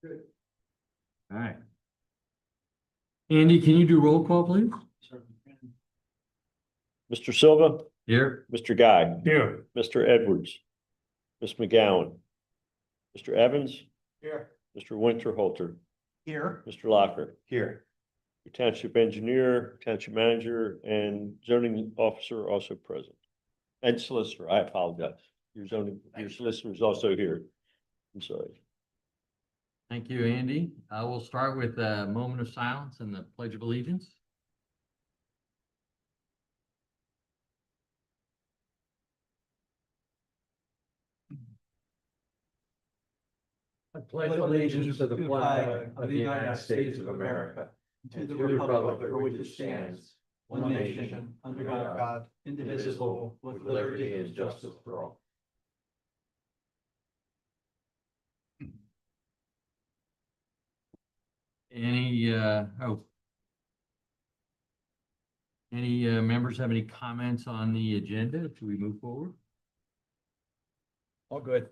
Good. All right. Andy, can you do roll call, please? Mr. Silva, Here. Mr. Guy, Here. Mr. Edwards, Ms. McGowan, Mr. Evans, Here. Mr. Winterhalter, Here. Mr. Locker, Here. your township engineer, township manager, and zoning officer are also present. And solicitor, I apologize. Your solicitor is also here. I'm sorry. Thank you, Andy. We'll start with a moment of silence and the Pledge of Allegiance. I pledge allegiance to the flag of the United States of America, and to the republic for which it stands, one nation, under God, indivisible, with liberty and justice for all. Any members have any comments on the agenda? Should we move forward? All good.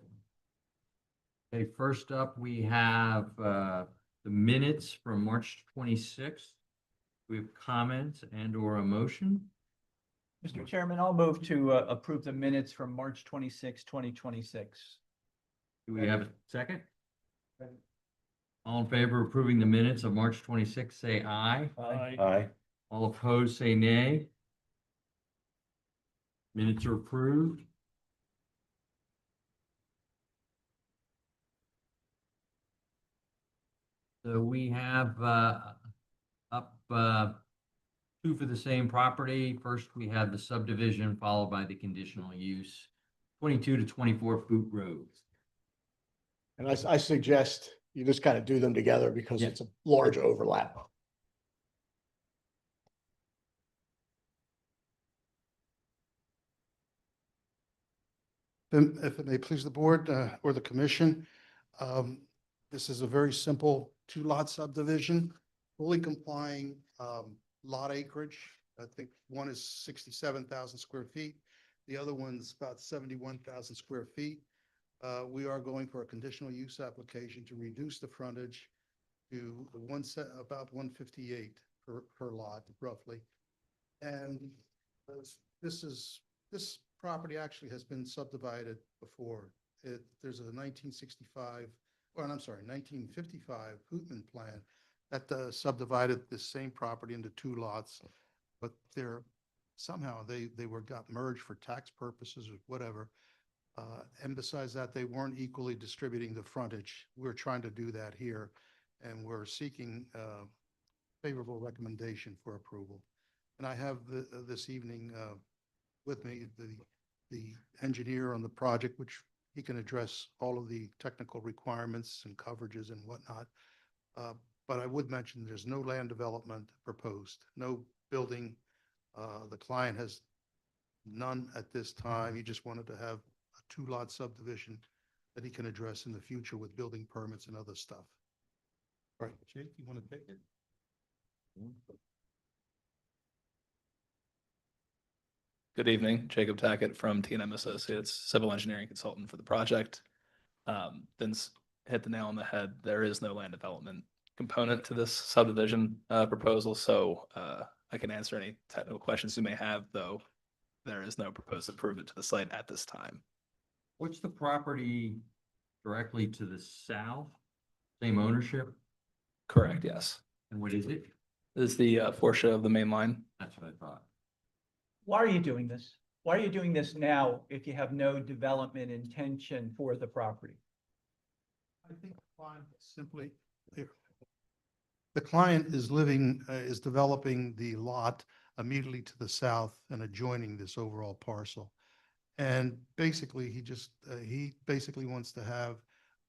Okay, first up, we have the minutes from March 26th. We have comments and or a motion. Mr. Chairman, I'll move to approve the minutes from March 26, 2026. Do we have a second? All in favor of approving the minutes of March 26th, say aye. Aye. All opposed, say nay. Minutes are approved. So we have up two for the same property. First, we have the subdivision followed by the conditional use, 22 to 24 Foot Road. And I suggest you just kind of do them together because Yeah. it's a large overlap. If it may please the board or the commission, this is a very simple two-lot subdivision, fully complying lot acreage. I think one is 67,000 square feet. The other one's about 71,000 square feet. We are going for a conditional use application to reduce the frontage to about 158 per lot roughly. And this property actually has been subdivided before. There's a 1965, or I'm sorry, 1955 Hootman plan that subdivided this same property into two lots, but somehow they got merged for tax purposes or whatever. And besides that, they weren't equally distributing the frontage. We're trying to do that here, and we're seeking favorable recommendation for approval. And I have this evening with me the engineer on the project, which he can address all of the technical requirements and coverages and whatnot. But I would mention there's no land development proposed, no building. The client has none at this time. He just wanted to have a two-lot subdivision that he can address in the future with building permits and other stuff. All right, Jake, you want to take it? Good evening, Jacob Tackett from T&M Associates, civil engineering consultant for the project. Vince hit the nail on the head. There is no land development component to this subdivision proposal, so I can answer any technical questions you may have, though there is no proposed improvement to the site at this time. What's the property directly to the south? Same ownership? Correct, yes. And what is it? This is the Porsche of the main line. That's what I thought. Why are you doing this? Why are you doing this now if you have no development intention for the property? I think the client simply, the client is developing the lot immediately to the south and adjoining this overall parcel. And basically, he basically wants to have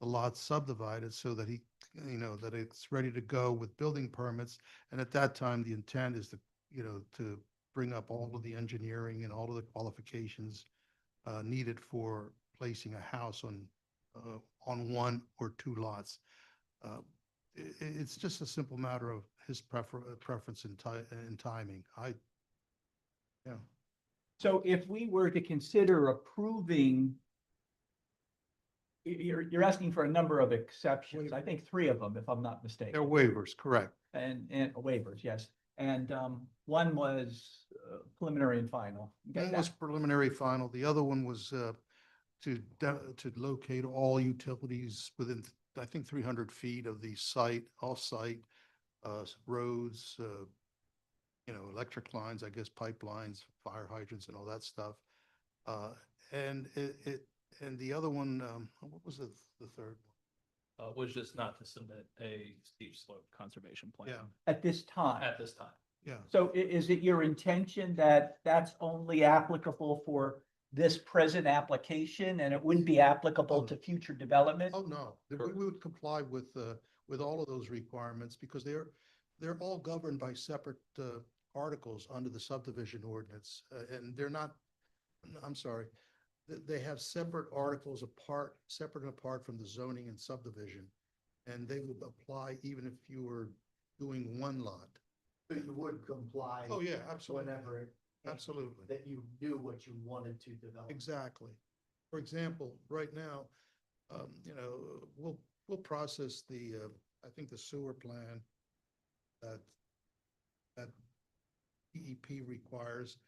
the lot subdivided so that that it's ready to go with building permits. And at that time, the intent is to bring up all of the engineering and all of the qualifications needed for placing a house on one or two lots. It's just a simple matter of his preference and timing. So if we were to consider approving you're asking for a number of exceptions. I think 3 of them, if I'm not They're mistaken. waivers, correct. And waivers, yes. And one was preliminary and final. You get One that? was preliminary final, the other one was to locate all utilities within, I think, 300 feet of the site, off-site, roads, electric lines, I guess pipelines, fire hydrants and all that stuff. And and the other one, what was the third Was just not to submit a steep slope conservation plan. Yeah. At this time. At this time. one? Yeah. So is it your intention that that's only applicable for this present application and it wouldn't be applicable to future development? Oh, no, we would comply with all of those requirements because they're all governed by separate articles under the subdivision ordinance. And they're not, I'm sorry, they have separate articles apart, separate and apart from the zoning and subdivision. And they would apply even if you were doing one lot. So you would comply. Oh, yeah, absolutely. Whenever it came Absolutely. that you knew what you wanted to develop. Exactly. For example, right now, we'll process I think the sewer plan that DEP requires,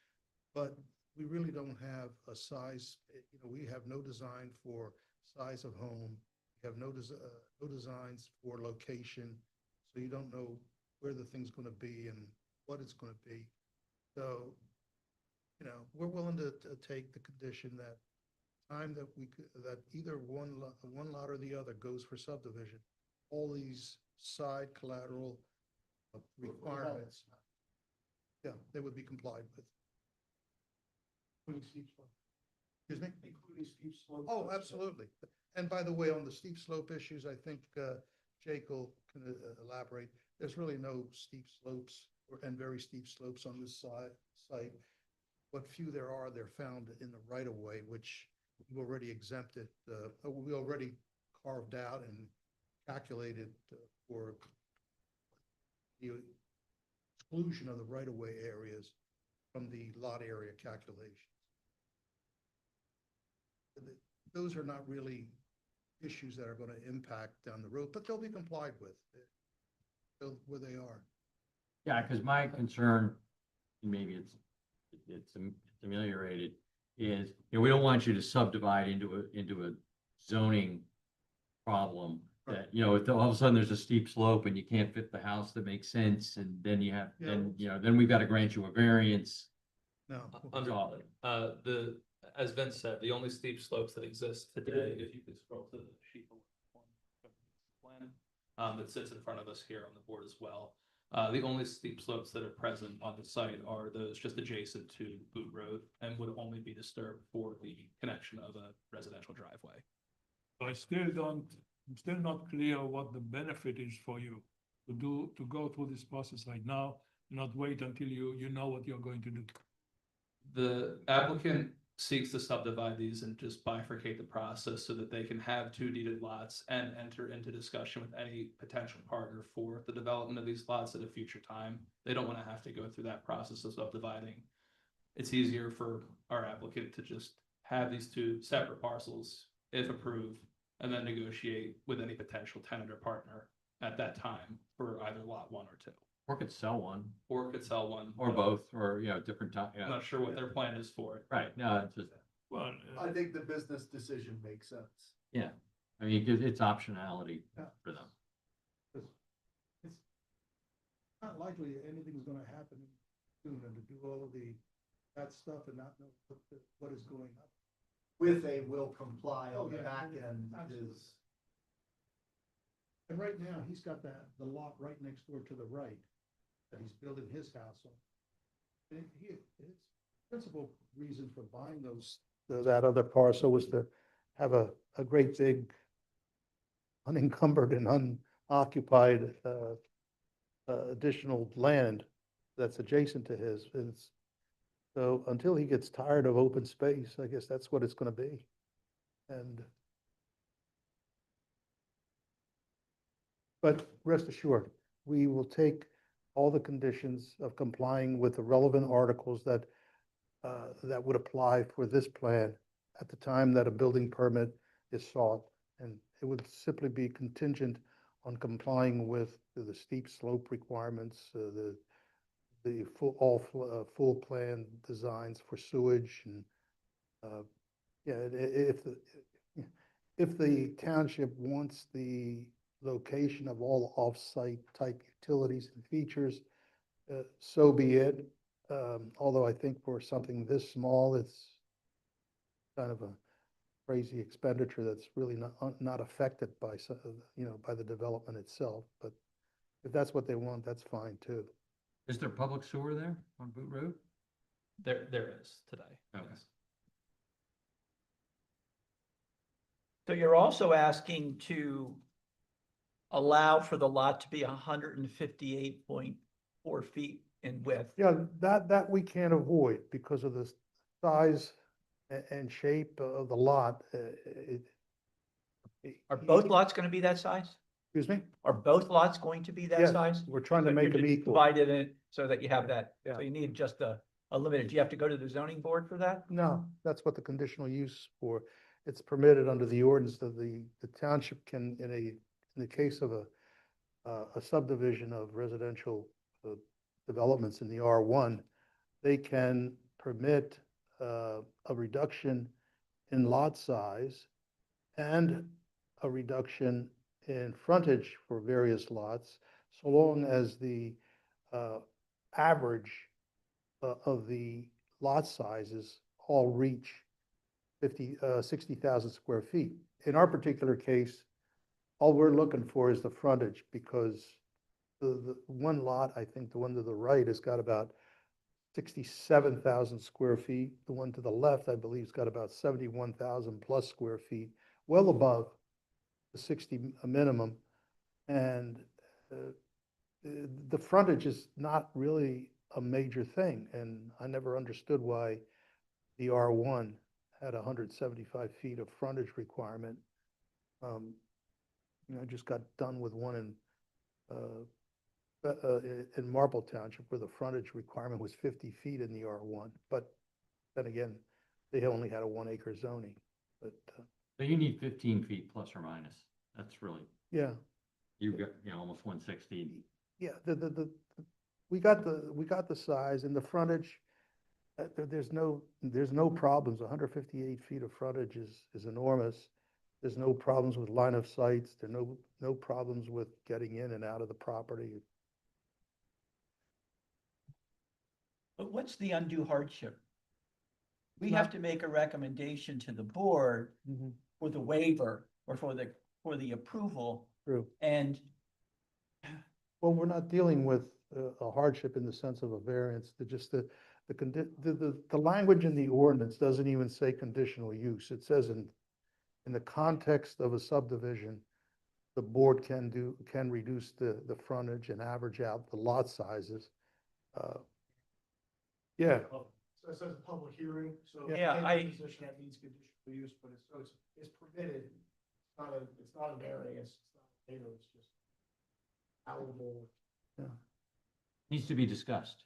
but we really don't have a size, we have no design for size of home. We have no designs for location, so you don't know where the thing's gonna be and what it's gonna be. So, we're willing to take the condition that time that that either one lot or the other goes for subdivision, all these side collateral requirements, yeah, they would be complied with. Excuse me? Including steep slopes. Oh, absolutely. And by the way, on the steep slope issues, I think Jake can elaborate. There's really no steep slopes and very steep slopes on this site. What few there are, they're found in the right of way, which we've already exempted. We already carved out and calculated for the exclusion of the right of way areas from the lot area calculation. Those are not really issues that are going to impact down the road, but they'll be complied with where they are. Yeah, because my concern, maybe it's ameliorated, is, we don't want you to subdivide into a zoning problem that, if all of a sudden there's a steep slope and you can't fit the house that makes sense, and then you have, then we've got to grant you a variance. No. Understood. As Vince said, the only steep slopes that exist today, if you could scroll to the sheet plan that sits in front of us here on the board as well. The only steep slopes that are present on the site are those just adjacent to Boot Road and would only be disturbed for the connection of a residential driveway. I'm still not clear what the benefit is for you to go through this process right now, not wait until you know what you're going to do. The applicant seeks to subdivide these and just bifurcate the process so that they can have 2 deeded lots and enter into discussion with any potential partner for the development of these lots at a future time. They don't want to have to go through that process of subdividing. It's easier for our applicant to just have these 2 separate parcels, if approved, and then negotiate with any potential tenant or partner at that time for either lot 1 or 2. Or could sell one, Or could sell one. or both, or, different time, I'm not sure what their plan is for it. Right, no, it's just, Well, I think the business decision makes sense. I mean, it's optionality for them. It's not likely anything's going to happen soon, and to do all of that stuff and not know what is going on. With a will comply on the yeah, back end absolutely. is, And right now, he's got the lot right next door to the right that he's building his house on. And his principal reason for buying that other parcel was to have a great big unencumbered and unoccupied additional land that's adjacent to his. So until he gets tired of open space, I guess that's what it's going to be. But rest assured, we will take all the conditions of complying with the relevant articles that would apply for this plan at the time that a building permit is sought. And it would simply be contingent on complying with the steep slope requirements, the full plan designs for sewage and, yeah, if the township wants the location of all off-site type utilities and features, so be it. Although I think for something this small, it's kind of a crazy expenditure that's really not affected by, by the development itself. But if that's what they want, that's fine too. Is there public sewer there on Boot Road? There is today. Okay. yes. So you're also asking to allow for the lot to be 158.4 feet in width. Yeah, that we can't avoid because of the size and shape of the lot. Are both lots going to be that size? Excuse me? Are both lots going to be that Yes, size? we're trying to So make you're them equal. Divided it so that you have that, Yeah. so you need just a limited, do you have to go to the zoning board for that? No, that's what the conditional use for. It's permitted under the ordinance that the township can, in the case of a subdivision of residential developments in the R1, they can permit a reduction in lot size and a reduction in frontage for various lots, so long as the average of the lot sizes all reach 60,000 square feet. In our particular case, all we're looking for is the frontage because the one lot, I think the one to the right has got about 67,000 square feet. The one to the left, I believe, has got about 71,000 plus square feet, well above the 60 minimum. And the frontage is not really a major thing. And I never understood why the R1 had 175 feet of frontage requirement. I just got done with one in Marple Township where the frontage requirement was 50 feet in the R1. But then again, they only had a 1 acre zoning. But So you need 15 feet plus or minus. That's really, yeah, you got, almost 160. yeah, we got the size and the frontage. There's no problems. 158 feet of frontage is enormous. There's no problems with line of sights. There are no problems with getting in and out of the property. But what's the undue hardship? We have to make a recommendation to the board for the waiver or for the approval. True. And Well, we're not dealing with a hardship in the sense of a variance. They're just the language in the ordinance doesn't even say conditional use. It says in the context of a subdivision, the board can reduce the frontage and average out the lot sizes. Yeah, So it says a public hearing, so. Yeah, in I- Position that means conditional use, but it's permitted, it's not a variance, it's not a waiver, it's just allowable, Needs to be discussed.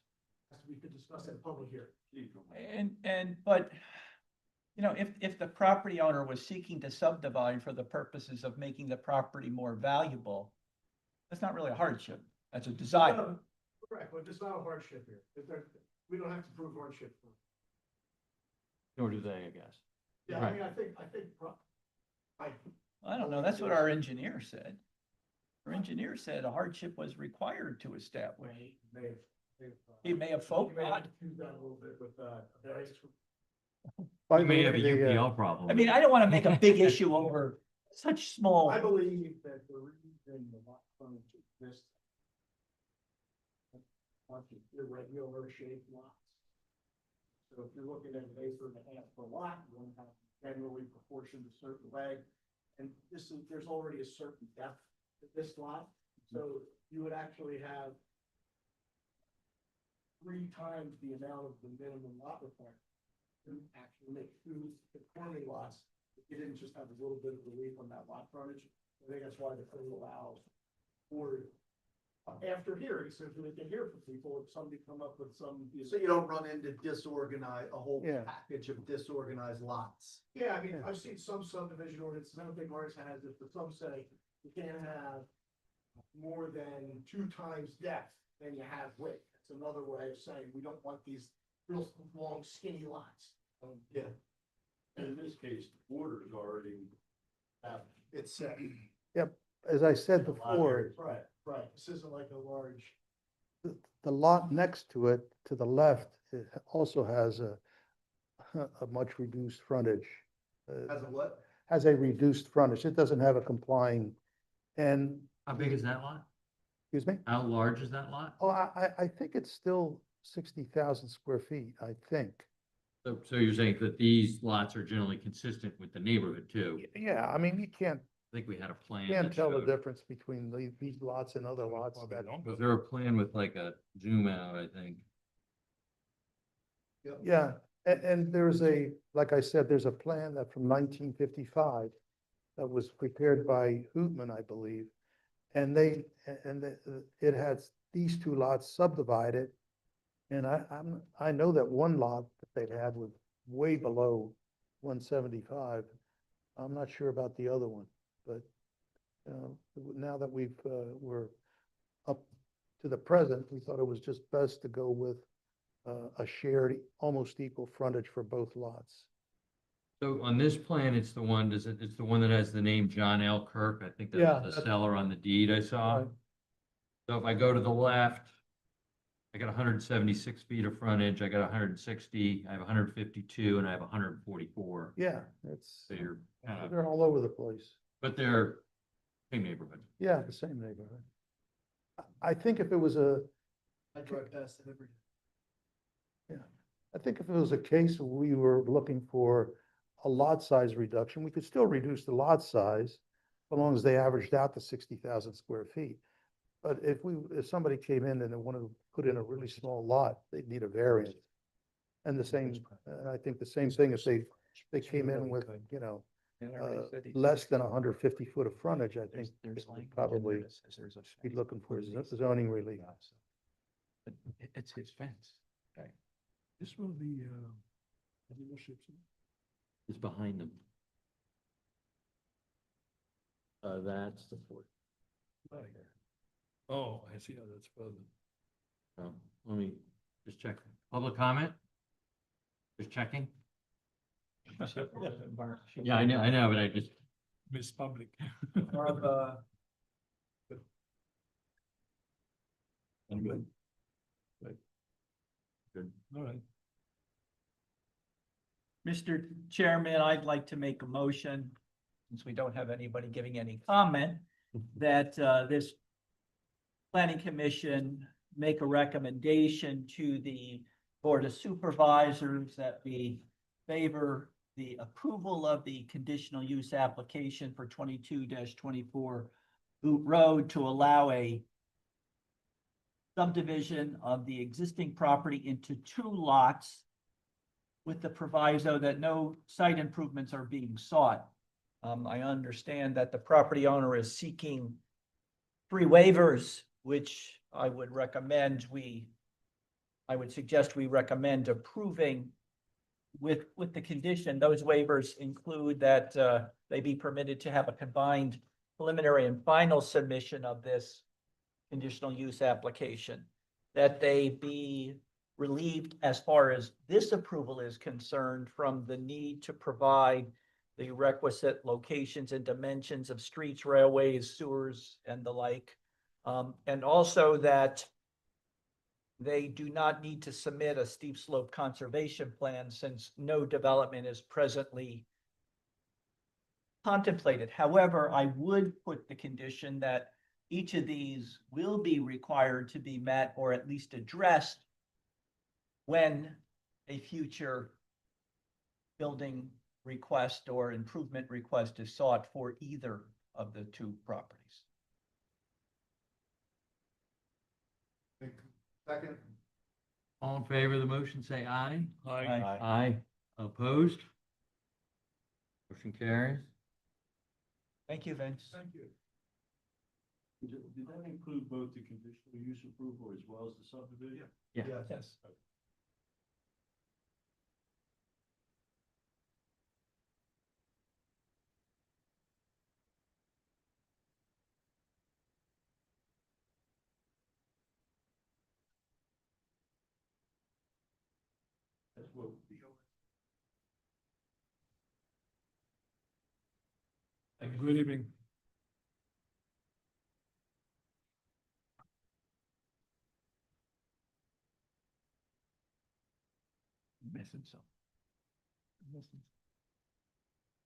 has to be discussed at a public hearing. but, if the property owner was seeking to subdivide for the purposes of making the property more valuable, that's not really a hardship. That's a desire. Correct, but it's not a hardship here. We don't have to prove hardship. Nor do they, I guess. Yeah, Right. I mean, I think, I don't know. That's what our engineer said. Our engineer said a hardship was required to establish. He may have You may have focused. confused that a little bit with, variance. by You the may have a way, the, UPL problem. I mean, I don't want to make a big issue over such small. I believe that the reason the lot frontage exists bunch of irregular shaped lots. So if you're looking at an acre and a half per lot, you want to have generally proportioned a certain way. And there's already a certain depth to this lot, so you would actually have 3 times the amount of the minimum lot requirement to actually make 2 conforming lots. If you didn't just have a little bit of relief on that lot frontage, I think that's why the code allows for after hearings, so we can hear from people, if somebody come up with some. So you don't run into a whole Yeah. package of disorganized lots. Yeah, I mean, Yeah. I've seen some subdivision ordinances, I don't think ours has it, but some say you can't have more than 2 times depth than you have width. It's another way of saying we don't want these real long skinny lots. Yeah. In this case, the borders already have. It's set. As I said before, Right, right. This isn't like a large. the lot next to it, to the left, it also has a much reduced frontage. Has a what? Has a reduced frontage. It doesn't have a complying, and, How big is that lot? excuse me? How large is that lot? Oh, I think it's still 60,000 square feet, I think. So you're saying that these lots are generally consistent with the neighborhood too? Yeah, I mean, you can't I think we had a plan. Can't that tell the showed- difference between these lots and other lots. Was there a plan with like a zoom out, I think? Yeah, and there's like I said, there's a plan that from 1955 that was prepared by Hootman, I believe. And it has these 2 lots subdivided. And I know that one lot that they had was way below 175. I'm not sure about the other one, but now that we're up to the present, we thought it was just best to go with a shared, almost equal frontage for both lots. So on this plan, it's the one, it's the one that has the name John L. Kirk. I think Yeah, that's the seller on the deed I saw. Right. So if I go to the left, I got 176 feet of frontage, I got 160, I have 152, and I have 144. Yeah, So you're kind of, they're all over the place. but they're same neighborhood. Yeah, the same neighborhood. I think if it was I drive past it every day. I think if it was a case where we were looking for a lot size reduction, we could still reduce the lot size as long as they averaged out to 60,000 square feet. But if somebody came in and they wanted to put in a really small lot, they'd need a variance. And I think the same thing if they came in with, less than 150 foot of frontage, I think they would probably be looking for zoning relief. It's his fence. This will be, dealerships. It's behind them. That's the fort. Oh, I see how that's further. So let me just check. Public comment? Just checking? Yeah, I know, but I just, Miss Public. good. All right. Mr. Chairman, I'd like to make a motion, since we don't have anybody giving any comment, that this planning commission make a recommendation to the Board of Supervisors that we favor the approval of the conditional use application for 22-24 Boot Road to allow a subdivision of the existing property into 2 lots with the proviso that no site improvements are being sought. I understand that the property owner is seeking 3 waivers, which I would suggest we recommend approving with the condition. Those waivers include that they be permitted to have a combined preliminary and final submission of this conditional use application, that they be relieved as far as this approval is concerned from the need to provide the requisite locations and dimensions of streets, railways, sewers, and the like. And also that they do not need to submit a steep slope conservation plan since no development is presently contemplated. However, I would put the condition that each of these will be required to be met or at least addressed when a future building request or improvement request is sought for either of the 2 properties. Second. All in favor of the motion, say aye. Aye. Aye. Opposed? Motion carries. Thank you, Vince. Thank you. Did that include both the conditional use approval as well as the subdivision? Yeah. Yes. That's what the. Good evening. Missing something. Missing.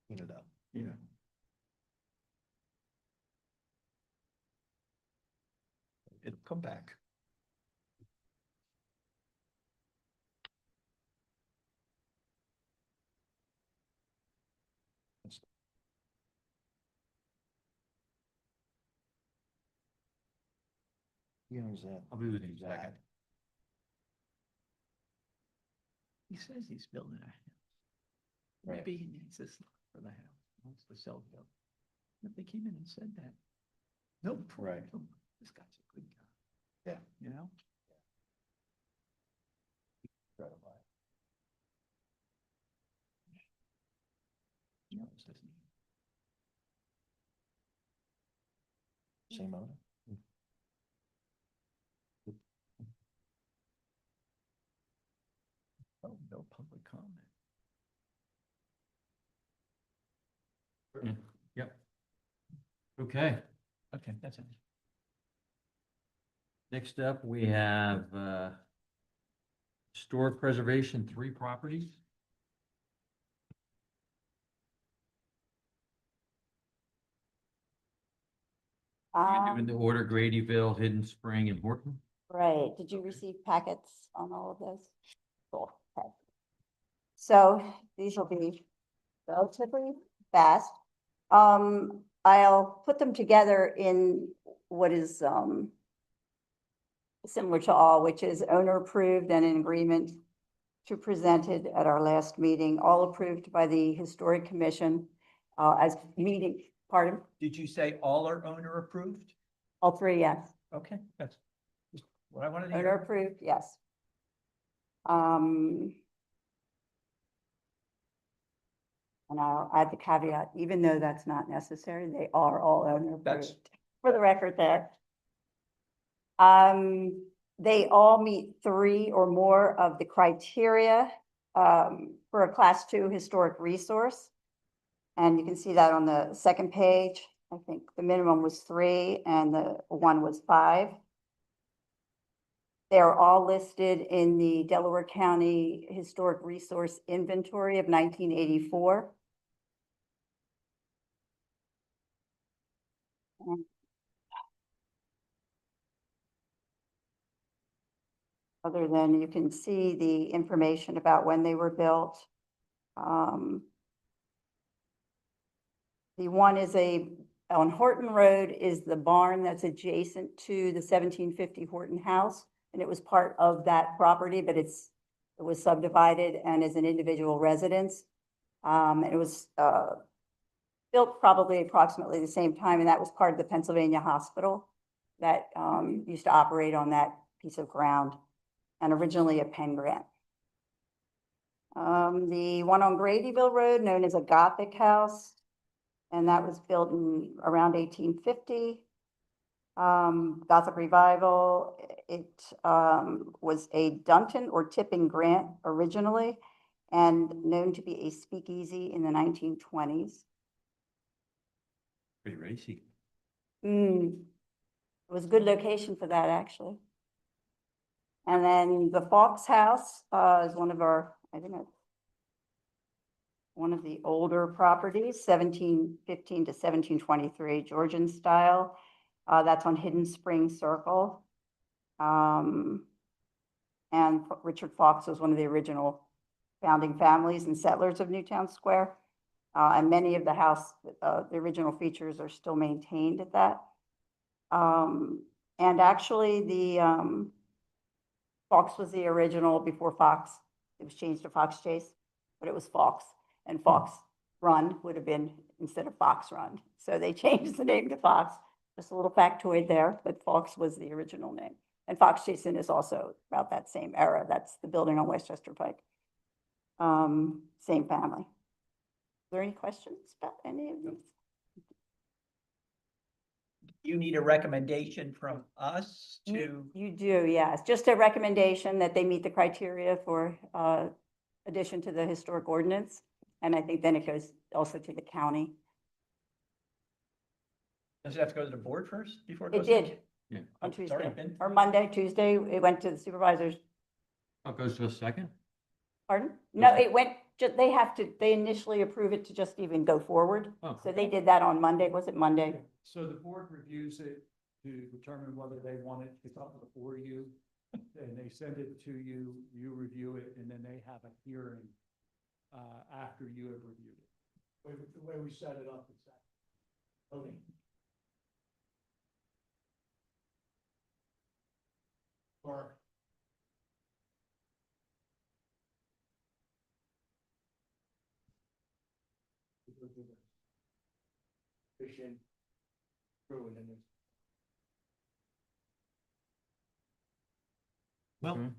Clean it up. Yeah. It'll come back. He owns that. I'll be with you in a second. He says he's building a house. Right. Maybe he needs this for the house, wants to sell it. If they came in and said that, no problem. This guy's a good guy. Yeah. You know? He knows, doesn't he? Same owner? Oh, no public comment. Yep. Okay, Okay, that's it. next up, we have, historic preservation, 3 properties. You're doing the order Gradyville, Hidden Spring, and Horton. Right, did you receive packets on all of those? Cool. Okay. So these will be relatively fast. I'll put them together in what is similar to all, which is owner approved and an agreement to presented at our last meeting, all approved by the Historic Commission as meeting, pardon, Did you say all are owner approved? all 3, yes. Okay, that's just what I wanted to Owner hear. approved, yes. And I'll add the caveat, even though that's not necessary, they are all owner That's- approved, for the record there. They all meet 3 or more of the criteria for a class 2 historic resource. And you can see that on the second page. I think the minimum was 3 and the one was 5. They're all listed in the Delaware County Historic Resource Inventory of 1984. Other than you can see the information about when they were built. The one is on Horton Road is the barn that's adjacent to the 1750 Horton House. And it was part of that property, but it was subdivided and is an individual residence. It was built probably approximately the same time, and that was part of the Pennsylvania Hospital that used to operate on that piece of ground, and originally a Penn grant. The one on Gradyville Road, known as a Gothic house, and that was built in around 1850. Gothic Revival, it was a Dunton or Tipping grant originally, and known to be a speakeasy in the 1920s. Pretty racy. It was a good location for that, actually. And then the Fox House is one of our, I think, one of the older properties, 1715 to 1723, Georgian style. That's on Hidden Spring Circle. And Richard Fox was one of the original founding families and settlers of Newtown Square. And many of the house, the original features are still maintained at that. And actually the Fox was the original before Fox. It was changed to Fox Chase, but it was Fox. And Fox Run would have been instead of Fox Run. So they changed the name to Fox. Just a little factoid there, but Fox was the original name. And Fox Jason is also about that same era. That's the building on Westchester Pike. Same family. Are there any questions about any of these? You need a recommendation from us to, You do, yes. Just a recommendation that they meet the criteria for addition to the historic ordinance. And I think then it goes also to the county. does it have to go to the board first before it It goes? did Yeah. on It's already Tuesday, been- or Monday, Tuesday, it went to the supervisors. Oh, it goes to a second? Pardon? No, it went, they have to, they initially approve it to just even go forward. Oh. So they did that on Monday. Was it Monday? So the board reviews it to determine whether they want it to come before you. And they send it to you, you review it, and then they have a hearing after you have reviewed it. The way we set it up, is that. Okay. Or. Fishing. Through and then there's.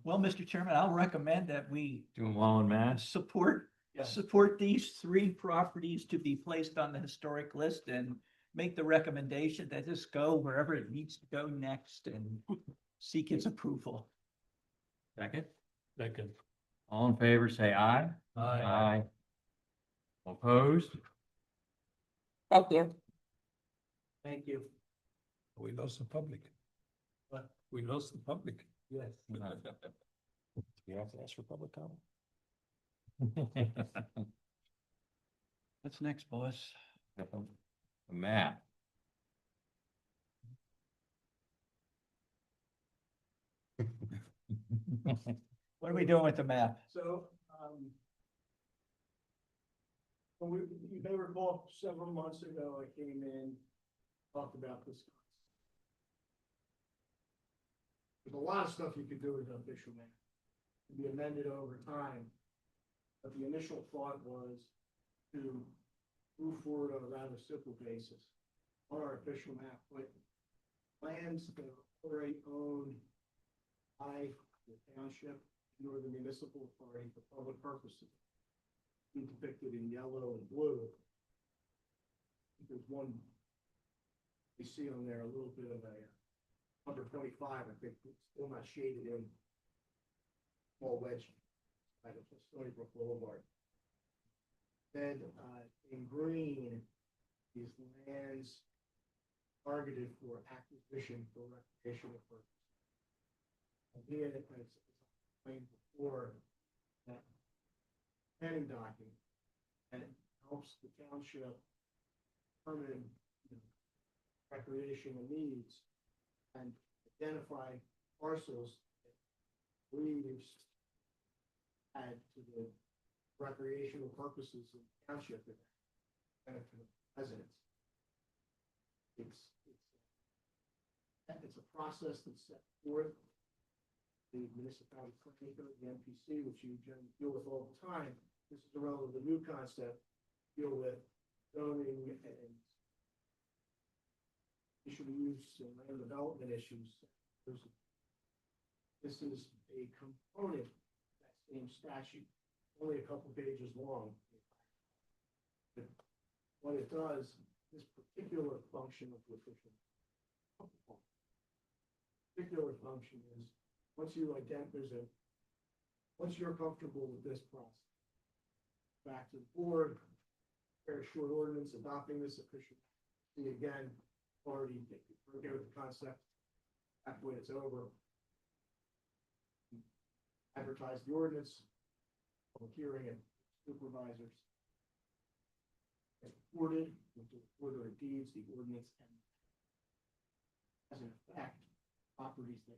Well, Mr. Chairman, I'll recommend that we Doing well in mass? support Yeah. support these three properties to be placed on the historic list and make the recommendation that this go wherever it needs to go next and seek its approval. Second? Second. All in favor, say aye. Aye. Opposed? Thank you. Thank you. We lost the public. What? We lost the public. Yes. We have to ask for public comment. What's next, boss? A map. What are we doing with the map? So, when you may recall several months ago, I came in, talked about this. There's a lot of stuff you could do with an official map. It can be amended over time. But the initial thought was to move forward on a rather simple basis. On our official map, put lands that are already owned by the township or the municipal authority for public purposes. Depicted in yellow and blue. There's one you see on there, a little bit of a number 25, I think, it's still not shaded in. Small wedge, right up to Stony Brook Boulevard. Then, in green, these lands targeted for acquisition for recreational purposes. Again, as explained before, that planning document, and it helps the township determine recreational needs and identify parcels that leaves add to the recreational purposes of the township that benefit residents. It's a process that's set forth. The municipality planning code, the MPC, which you generally deal with all the time. This is a relatively new concept, deal with zoning and conditional use and land development issues. This is a component of that same statute, only a couple pages long. But what it does, this particular function of the official is once you once you're comfortable with this process, back to the board, prepare a short ordinance adopting this official. See again, already okay with the concept. After it's over, advertise the ordinance, public hearing and supervisors. It's recorded with the order of deeds, the ordinance, and as an effect, properties that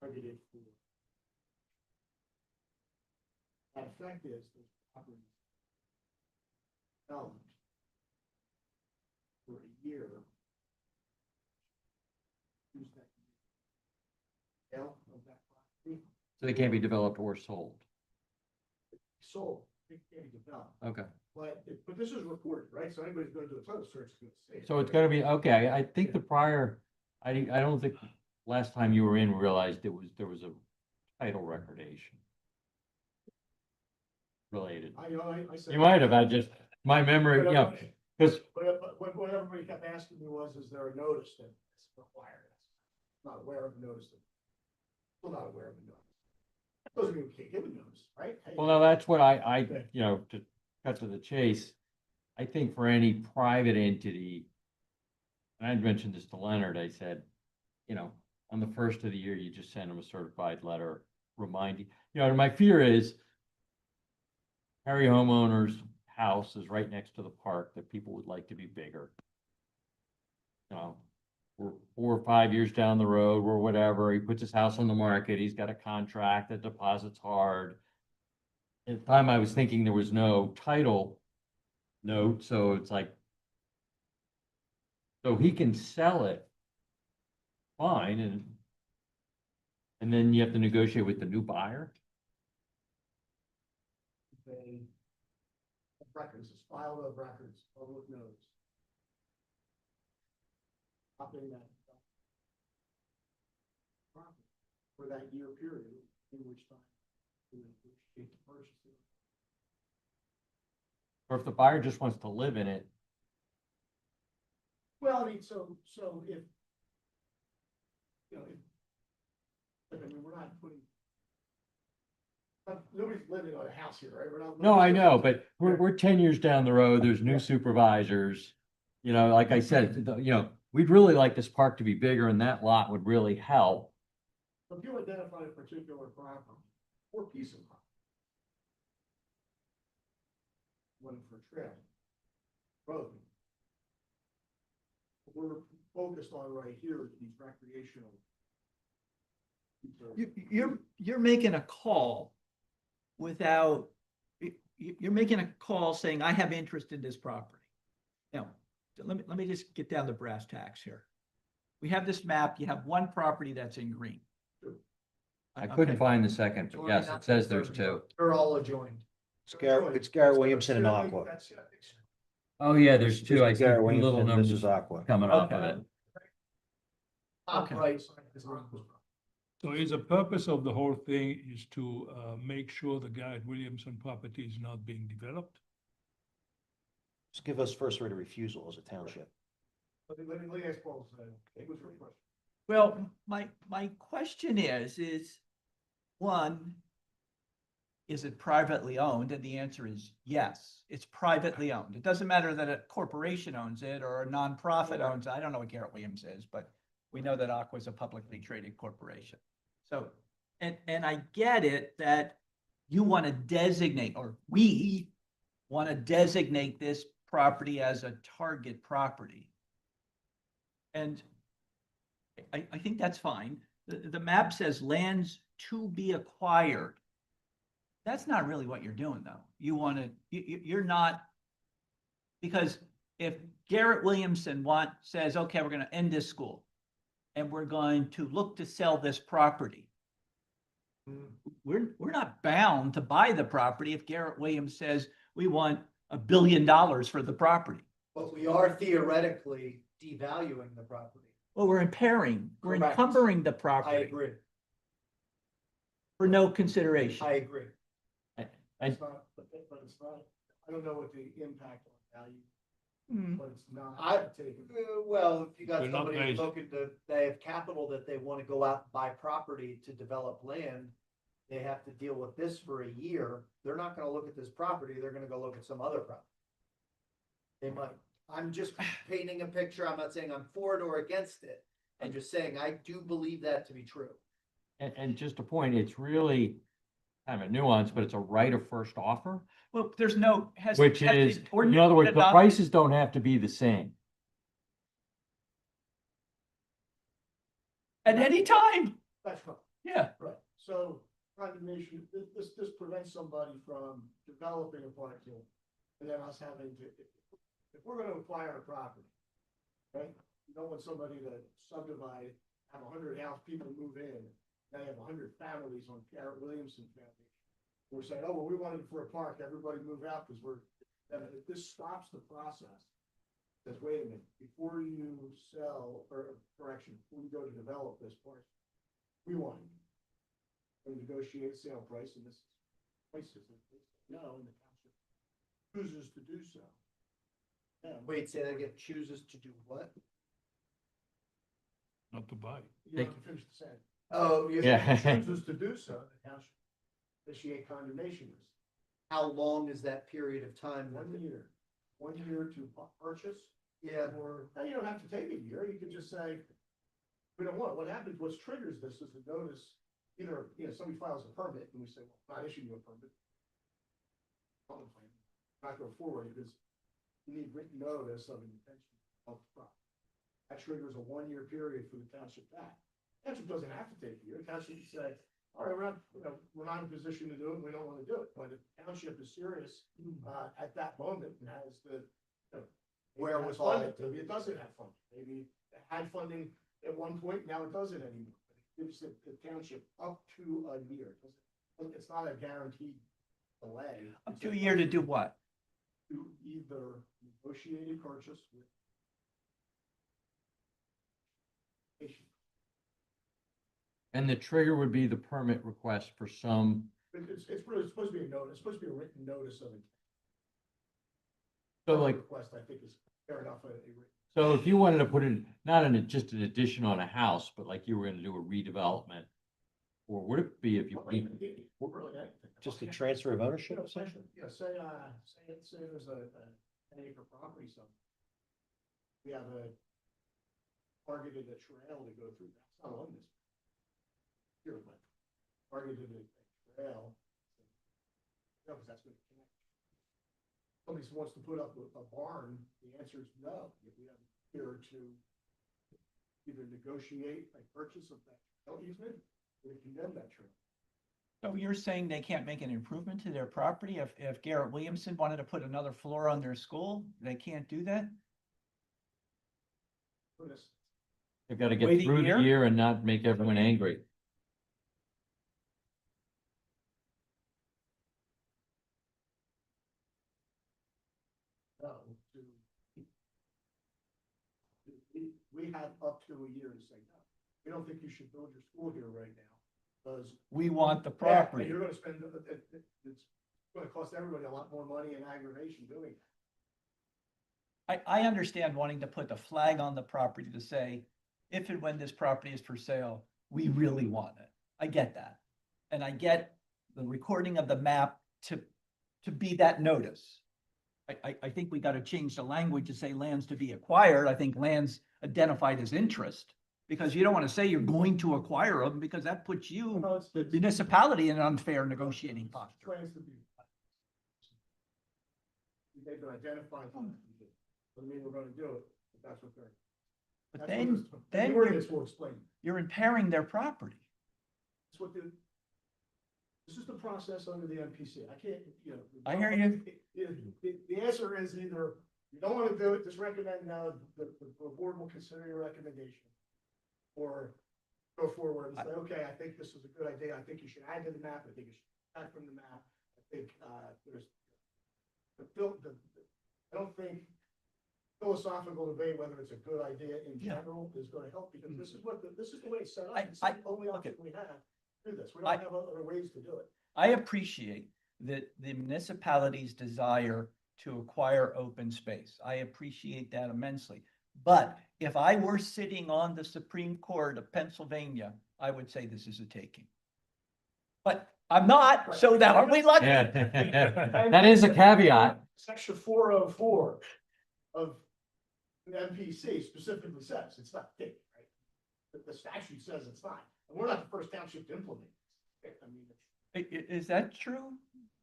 targeted for. That effect is those properties developed for a year. Use that sale of that property So they can't be developed or sold. sold. it can't be developed. Okay. But this is recorded, right? So anybody's gonna do a title search is gonna see it. So it's gonna be, okay, I think the prior, I don't think last time you were in realized there was a title recordation related. I said. You might have, I just, my memory, you know, because, But what everybody kept asking me was, is there a notice that it's required? Not aware of a notice. Still not aware of a notice. Doesn't mean we can't give a notice, right? Hey, well, now that's what I, you know, to cut to the chase, I think for any private entity, and I mentioned this to Leonard, I said, you know, on the first of the year, you just send them a certified letter reminding, you know, and my fear is Harry homeowner's house is right next to the park that people would like to be bigger. You know, we're 4 or 5 years down the road or whatever, he puts his house on the market, he's got a contract that deposits hard. At the time I was thinking there was no title note, so it's like, so he can sell it fine, and then you have to negotiate with the new buyer. They records, it's filed of records, public notice. Updating that. Property for that year period in which time to negotiate the purchase. Or if the buyer just wants to live in it, Well, I mean, so if, you know, I mean, we're not putting. Nobody's living on a house here, right? We're not. no, I know, but we're 10 years down the road, there's new supervisors. You know, like I said, you know, we'd really like this park to be bigger and that lot would really help. If you identify a particular property or piece of property. One for trail. Road. What we're focused on right here is these recreational. You're making a call without, you're making a call saying, I have interest in this property. Now, let me just get down to brass tacks here. We have this map, you have one property that's in green. I couldn't Okay. find the second, but yes, it says there's two. They're all adjoined. It's Garrett Williamson and Aqua. Oh, yeah, there's two, I This is see Garrett two Williamson, little this numbers is Aqua. coming off of Okay. it. Top Okay. right side is Aqua's property. So is the purpose of the whole thing is to make sure the Garrett Williamson property is not being developed? Just give us first right of refusal as a township. Let me ask Paul, it was your question. Well, my question is one, is it privately owned? And the answer is yes, it's privately owned. It doesn't matter that a corporation owns it or a nonprofit owns it. I don't know what Garrett Williams is, but we know that Aqua is a publicly traded corporation. So, and I get it that you want to designate, or we want to designate this property as a target property. And I think that's fine. The map says lands to be acquired. That's not really what you're doing, though. You want to, you're not, because if Garrett Williamson says, okay, we're going to end this school and we're going to look to sell this property, we're not bound to buy the property if Garrett Williams says we want $1 billion for the property. But we are theoretically devaluing the property. Well, we're impairing, we're Correct. encumbering the I property agree. for no consideration. I agree. It's not, but it's not, I don't know what the impact on value, Hmm. but it's not. I- taken. Well, if you got They're not somebody raised. looking to, they have capital that they want to go out and buy property to develop land. They have to deal with this for a year. They're not gonna look at this property, they're gonna go look at some other property. They might, I'm just painting a picture. I'm not saying I'm for it or against it. I'm just saying I do believe that to be true. And just a point, it's really kind of a nuance, but it's a right of first offer, Well, there's no. which is, in other words, the prices don't have to be the same. At any time, That's right. yeah. Right, so condemnation, this prevents somebody from developing a parcel and then us having to, if we're gonna acquire a property, right? You don't want somebody to subdivide, have 100 house people move in, now you have 100 families on Garrett Williamson Foundation. We're saying, oh, well, we wanted it for a park, everybody move out, because and if this stops the process. Says, wait a minute, before you sell, or correction, before you go to develop this park, we want to negotiate sale price, and this prices, no, and the township chooses to do so. Yeah, Wait, say that again, chooses to do what? Not to buy. you don't have to finish the sentence. Oh, Yeah. Chooses to do so, the township initiate condemnation risk. How long is that period of time? 1 year, 1 year to purchase. Yeah, Or, now you don't have to take a year, you can just say, we don't want it. What happens, what triggers this is a notice, either, somebody files a permit and we say, well, not issuing you a permit. Not go forward because you need written notice of an intention of the property. That triggers a 1 year period for the township to act. Township doesn't have to take a year, township can say, all right, we're not in a position to do it, we don't want to do it, but if the township is serious, at that moment and has the, Wherewithal. maybe it doesn't have funding, maybe it had funding at one point, now it doesn't anymore. It gives the township up to a year. It's not a guaranteed delay. Up to a year to do what? To either negotiate a purchase with. And the trigger would be the permit request for some, It's really supposed to be a notice, it's supposed to be a written notice of it. so like, Request, I think is fair enough, a written. so if you wanted to put in, not just an addition on a house, but like you were gonna do a redevelopment. Or would it be if you, Really anything. Just a transfer of ownership, Say, essentially? say there's a 10-acre property somewhere. We have targeted a trail to go through, that's not on this. Here, but targeted a trail. No, because that's gonna connect. Somebody wants to put up a barn, the answer is no, if we have here to either negotiate a purchase of that trail easement, or condemn that trail. So you're saying they can't make an improvement to their property? If Garrett Williamson wanted to put another floor on their school, they can't do that? For this, they've gotta Wait get a through the year? year and not make everyone angry. no, we have up to a year to say no. We don't think you should build your school here right now, because. We want the Yeah, property. You're gonna spend, it's gonna cost everybody a lot more money and aggravation doing that. I understand wanting to put the flag on the property to say, if and when this property is for sale, we really want it. I get that. And I get the recording of the map to be that notice. I think we gotta change the language to say lands to be acquired. I think lands identified as interest. Because you don't wanna say you're going to acquire them, because that puts you, No, it's- the municipality, in an unfair negotiating posture. Plans to be. They've been identified. Doesn't mean we're gonna do it, but that's what they're. But that's then, what this- then the ordinance will explain. you're impairing their property. That's what this is the process under the MPC. I can't, I hear you. The answer is either you don't want to do it, just recommend now, the board will consider your recommendation. Or go forward and say, okay, I think this is a good idea. I think you should add to the map. I think you should add from the map. I think, there's. I don't think philosophical debate whether it's a good idea in Yeah. general is gonna help, because this is the way it's set up. I- It's the only okay. option we have to do this. We I- don't have other ways to do it. I appreciate that the municipality's desire to acquire open space. I appreciate that immensely. But if I were sitting on the Supreme Court of Pennsylvania, I would say this is a taking. But I'm not, so that are we lucky? Yeah, that is a caveat. Section 404 of the MPC specifically says it's not taken, right? The statute says it's not, and we're not the first township to implement it. I mean, Is that true?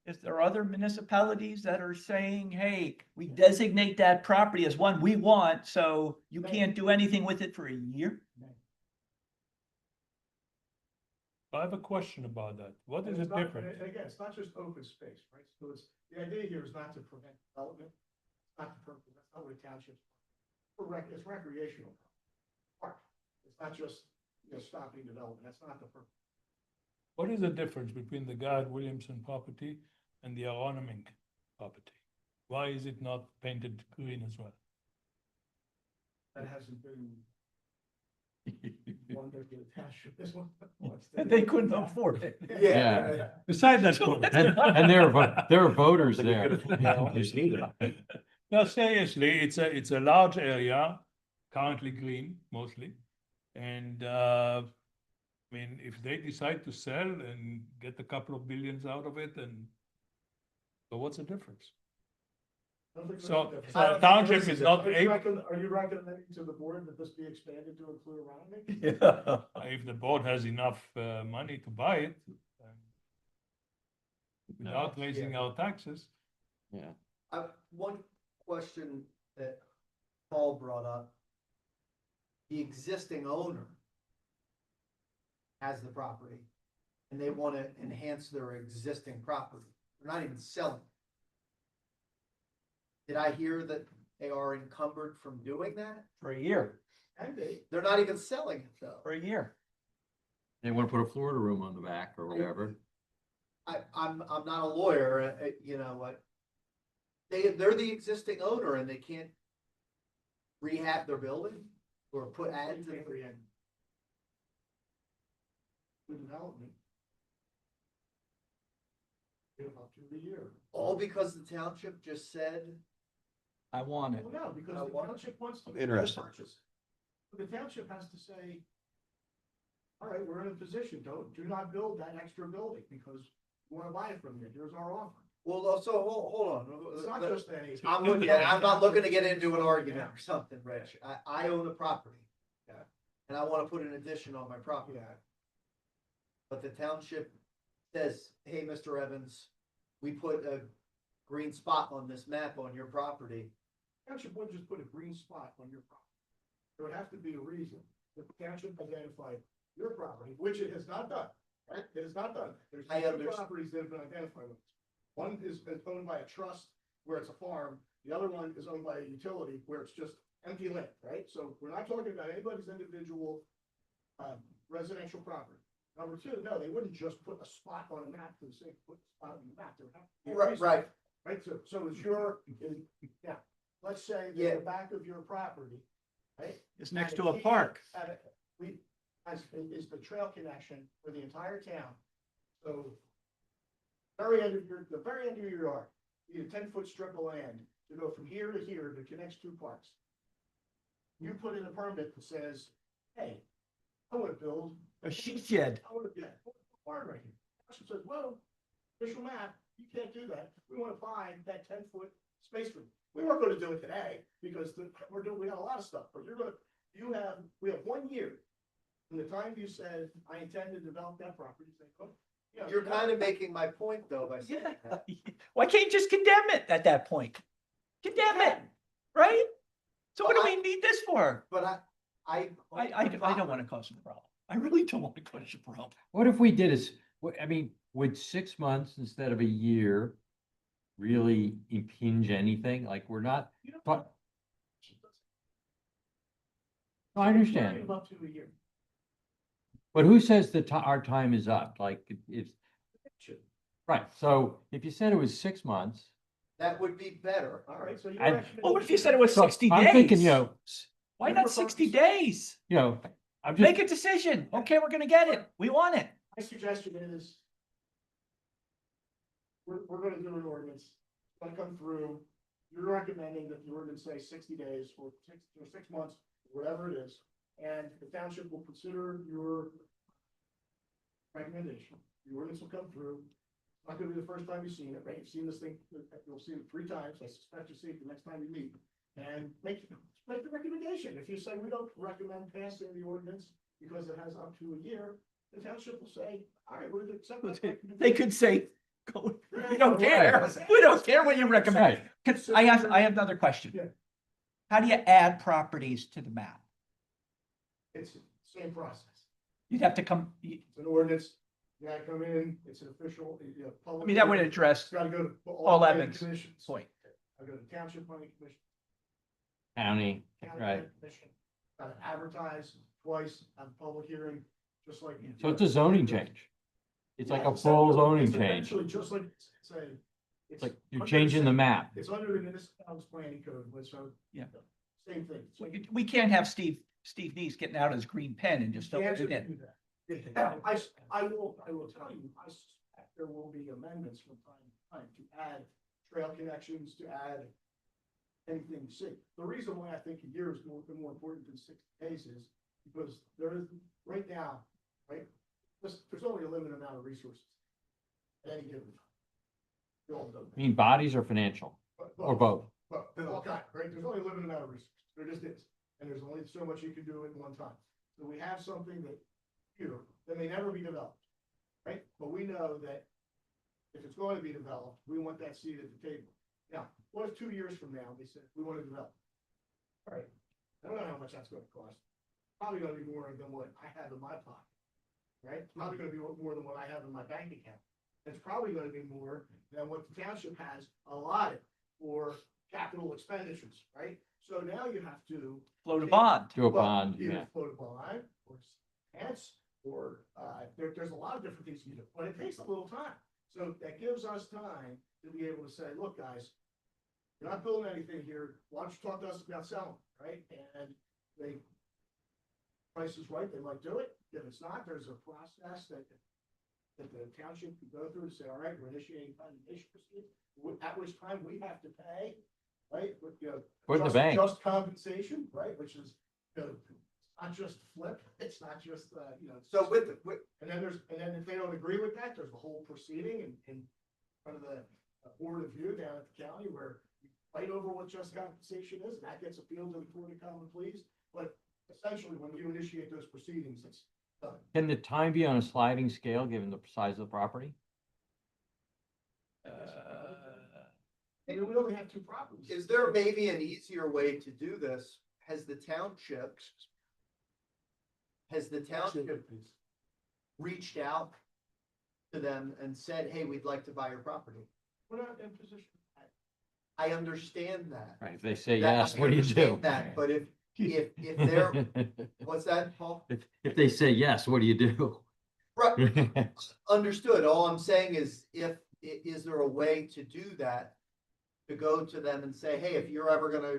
Is there other municipalities that are saying, hey, we designate that property as one we want, so you can't do anything with it for a year? I have a question about that. What is and the it's not- difference? and again, it's not just open space, right? So the idea here is not to prevent development, not the purpose, that's not what a township's. It's recreational. Park. It's not just, stopping development, that's not the purpose. What is the difference between the Garrett Williamson property and the Aronimink property? Why is it not painted green as well? That hasn't been. One that the township is one. They couldn't afford it. Yeah. Besides that. And there are voters there. No, seriously, it's a large area, currently green mostly. And, I mean, if they decide to sell and get a couple of billions out of it, and so what's the difference? So township is not Are you able, recommending to the board that this be expanded to include Aronimink? Yeah. if the board has enough money to buy it, without raising our taxes. Yeah. One question that Paul brought up. The existing owner has the property and they want to enhance their existing property. They're not even selling. Did I hear that they are encumbered from doing that? For a year, And they, They're not even selling it though. for a year. They want to put a Florida room on the back or whatever. I'm not a lawyer, you know what? They're the existing owner and they can't rehab their building or put ads in. development. Up to the year. All because the township just said, I want it. Well, no, because I the want- township wants to. Interesting. purchase it. The township has to say, all right, we're in a position, do not build that extra building because we want to buy it from you. Here's our offer. well, so hold It's on. not just a. I'm not looking to get into an argument or something, Rich. I own a property. Yeah. And I wanna put an addition on my property. Yeah. But the township says, hey, Mr. Evans, we put a green spot on this map on your property. Township wouldn't just put a green spot on your property. There would have to be a reason that the township identified your property, which it has not done, right? It has not done. There's I two understand. properties that have been identified with. One is owned by a trust where it's a farm. The other one is owned by a utility where it's just empty land, right? So we're not talking about anybody's individual residential property. Number two, no, they wouldn't just put a spot on a map for the sake of putting a spot on the map. There would have to be a reason. Right, Right, so yeah, let's say Yeah. that the back of your property, right? It's next at to a key- park. at a- is the trail connection for the entire town. So the very end of your yard, you need a 10-foot strip of land to go from here to here that connects two parks. You put in a permit that says, hey, I want to build. A sheep shed. I want to, yeah, farm right here. Township says, well, official map, you can't do that. We want to buy that 10-foot space for you. We weren't going to do it today because we got a lot of stuff, but we have 1 year. From the time you said, I intend to develop that property, say, oh, yeah. you're kind of making my point though by saying Yeah. that. Why can't you just condemn it at that point? Condemn it, right? So what do we need this for? But I I don't want to cause a problem. I really don't want to cause a problem. What if we did is, I mean, would 6 months instead of a year really impinge anything? Like, we're not, You know, but, no, I understand. It's up to a year. But who says that our time is up? Like, it's, right, so if you said it was 6 months. that would be better. All right, so you. I- Well, what if you said it was So 60 days? I'm thinking, Why not 60 days? I'm Make just, a decision. Okay, we're gonna get it. We want it. My suggestion is. We're gonna do an ordinance, it's gonna come through, you're recommending that the ordinance say 60 days or 6 months, whatever it is. And the township will consider your recommendation, the ordinance will come through. It's not gonna be the first time you've seen it, right? You've seen this thing, you'll see it 3 times, I suspect you'll see it the next time you meet. And make the recommendation, if you say we don't recommend passing the ordinance because it has up to a year, the township will say, all right, we're gonna accept that. They could say, go, we don't care. We don't care what you recommend. I have another question. Yeah. How do you add properties to the map? It's the same process. You'd have to come, It's an ordinance, you gotta come in, it's an official, public. I mean, that would address It's gotta go to all all planning Evans' commissions. point. I go to township planning commission, county, county right. planning commission, gotta advertise twice, have a public hearing, just like. So it's a zoning change. It's like Yeah, a full zoning it's change. essentially just like, it's a. It's like you're under changing the same- map. It's under the municipality's planning code, so. Yeah. Same thing. So We can't have Steve Neese getting out his green pen and just you filling can't it in. do that. Yeah, I will tell you, I suspect there will be amendments from time to time to add trail connections, to add anything you see. The reason why I think a year is more important than 60 days is because there is, right now, right, there's only a limited amount of resources at any given time. You all know that. I mean, bodies or financial, or both. But, okay, right, there's only a limited amount of resources, there just is, and there's only so much you can do at one time. So we have something that, that may never be developed, right? But we know that if it's going to be developed, we want that seat at the table. Now, what if 2 years from now, they said, we want to develop? All right, I don't know how much that's gonna cost, probably gonna be more than what I have in my pocket, right? It's probably gonna be more than what I have in my bank account. It's probably gonna be more than what the township has allotted for capital expenditures, right? So now you have to. Float a bond. Do a Well, bond, either yeah. float a bond, or finance, or, there's a lot of different things you can do, but it takes a little time. So that gives us time to be able to say, look, guys, you're not building anything here, why don't you talk to us about selling, right? And they, price is right, they might do it. If it's not, there's a process that the township can go through to say, all right, we're initiating condemnation proceedings, at which time we have to pay, right? With, For the just- bank. Just compensation, right, which is, not just flip, it's not just, So with, and then if they don't agree with that, there's a whole proceeding in front of the board of view down at the county where you fight over what just compensation is, and that gets appealed to the court of common pleas. But essentially, when you initiate those proceedings, it's done. Can the time be on a sliding scale, given the size of the property? And we only have 2 properties. is there maybe an easier way to do this? Has the township reached out to them and said, hey, we'd like to buy your property? We're not in position. I understand that. Right, if they say That- yes, I what do you do? understand That, but if they're, what's that, Paul? If they say yes, what do you do? Right, understood. All I'm saying is is there a way to do that? To go to them and say, hey, if you're ever gonna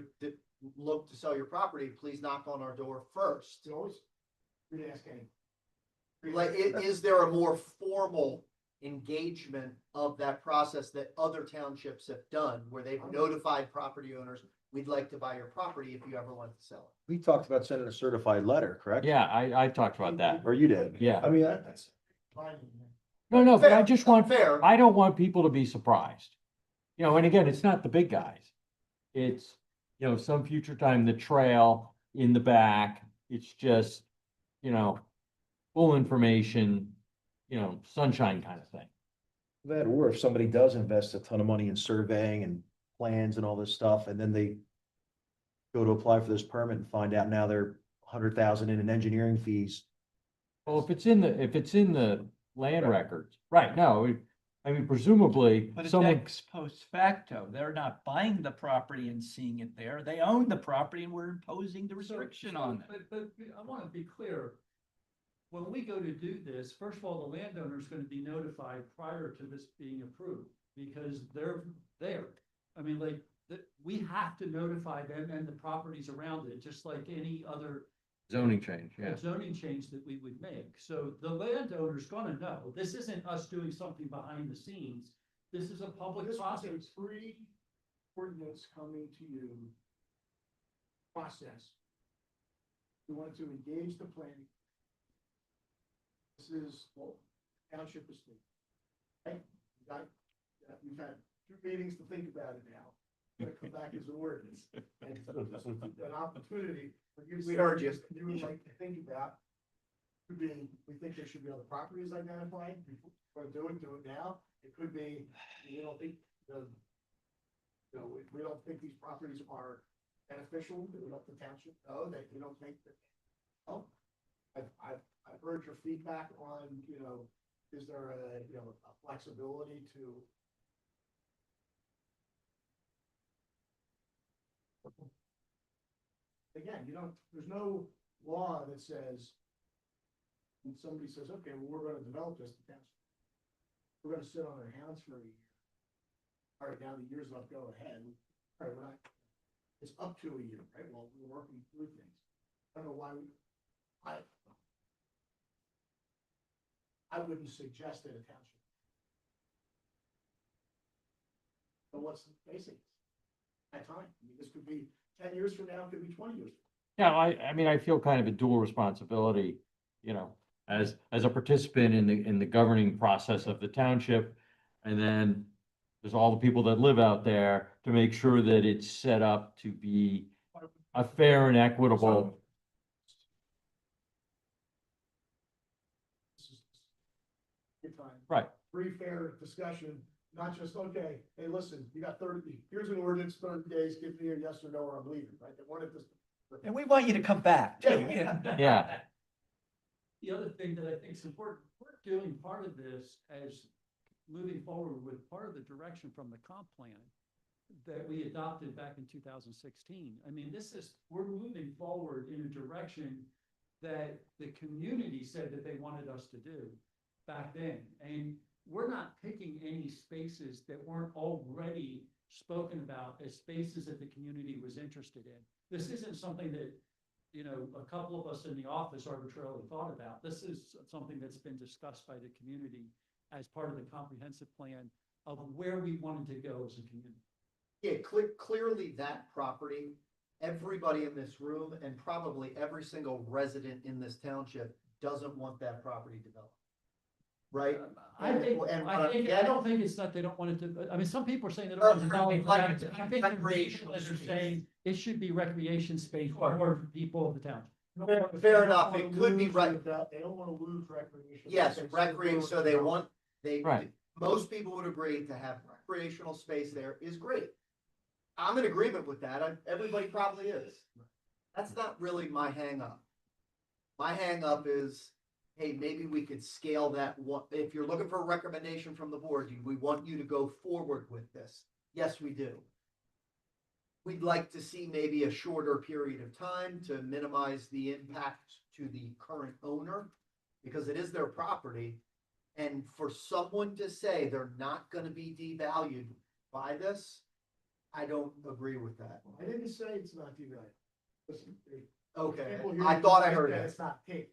look to sell your property, please knock on our door first. You always, we didn't ask any. Like, is there a more formal engagement of that process that other townships have done, where they've notified property owners, we'd like to buy your property if you ever want to sell it? We talked about sending a certified letter, correct? Yeah, I talked about that. Or you did? Yeah. I mean, That's fine. No, but I Fair, just want, fair. I don't want people to be surprised. You know, and again, it's not the big guys. It's, some future time, the trail in the back, it's just, full information, sunshine kind of thing. that, or if somebody does invest a ton of money in surveying and plans and all this stuff, and then they go to apply for this permit and find out now they're 100,000 in engineering fees. Well, if it's in the land records, right, no, I mean, presumably, But it's someone, ex post facto. They're not buying the property and seeing it there. They own the property and we're imposing the restriction on it. But I want to be clear. When we go to do this, first of all, the landowner is going to be notified prior to this being approved because they're there. I mean, we have to notify them and the properties around it, just like any other zoning change, yeah. zoning change that we would make. So the landowner's gonna know. This isn't us doing something behind the scenes. This is a public This was process. a pre-ordinance coming to you process. We wanted to engage the planning. This is, well, township is, right? We've had 2 meetings to think about it now. It's gonna come back as an ordinance. And an opportunity for you. We heard you. You would like to think about. Could be, we think there should be other properties identified, before we do it now. It could be, we don't think we don't think these properties are beneficial, we let the township know that we don't think that. Oh, I've heard your feedback on, is there a flexibility to. Again, there's no law that says. When somebody says, okay, well, we're gonna develop this, the township we're gonna sit on our hands for a year. All right, now the year's up, go ahead. All right, we're not, it's up to a year, right? Well, we're working through things. I don't know why I wouldn't suggest it a township. But what's the basics? At time, I mean, this could be 10 years from now, it could be 20 years. Yeah, I mean, I feel kind of a dual responsibility, you know, as a participant in the governing process of the township. And then there's all the people that live out there to make sure that it's set up to be a fair and equitable. This is good time. Right. Free, fair discussion, not just, okay, hey, listen, you got 30, here's an ordinance, 30 days, give me a yes or no, or I'm leaving, right? They wanted this. And we want you to come back too. Yeah. The other thing that I think is important, we're doing part of this as moving forward with part of the direction from the comp plan that we adopted back in 2016. I mean, we're moving forward in a direction that the community said that they wanted us to do back then. And we're not picking any spaces that weren't already spoken about as spaces that the community was interested in. This isn't something that, you know, a couple of us in the office arbitrarily thought about. This is something that's been discussed by the community as part of the comprehensive plan of where we wanted to go as a community. Yeah, clearly that property, everybody in this room and probably every single resident in this township doesn't want that property developed. Right? I don't think it's that they don't want it to, I mean, some people are saying they don't want to develop. Like, I think the people that are saying it should be recreation space for people of the town. Fair enough, it could be right. They don't wanna lose recreation. Yes, recreation, so they want, Right. most people would agree to have recreational space there is great. I'm in agreement with that, everybody probably is. That's not really my hang up. My hang up is, hey, maybe we could scale that one, if you're looking for a recommendation from the board, we want you to go forward with this. Yes, we do. We'd like to see maybe a shorter period of time to minimize the impact to the current owner, because it is their property. And for someone to say they're not gonna be devalued by this, I don't agree with that. I didn't say it's not devalued. Listen, Okay, people here I thought I think heard that it. It's not paid.